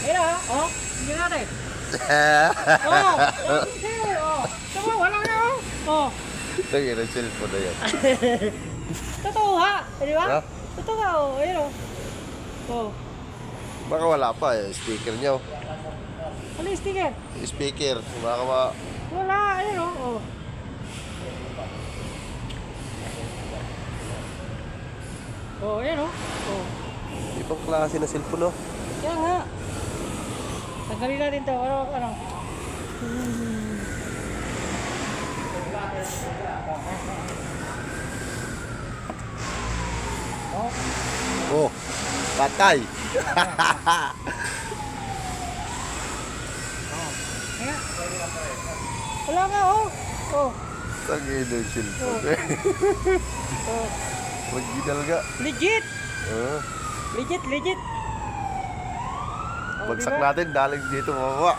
Ayun na, oh. Hindi natin. Oh. Oh. Tama, wala na, oh. Oh. Tangin ang cellphone na yan. Totoo ha, di ba? Ha? Totoo ha, oh. Ayun, oh. Oh. Baka wala pa eh, speaker niyo. Ano yung sticker? Speaker, baka ma... Wala, ayun, oh. Oh. Oh, ayun, oh. Oh. Ibang klase na cellphone, no? Kaya nga. Tanggalin natin to. Ano? Oh. Oh, patay. Kaya. Wala nga, oh. Oh. Tangin ang cellphone. Oh. Original nga. Legit. Ah, Legit. Oh, bagsak diba? natin, daling dito mababa.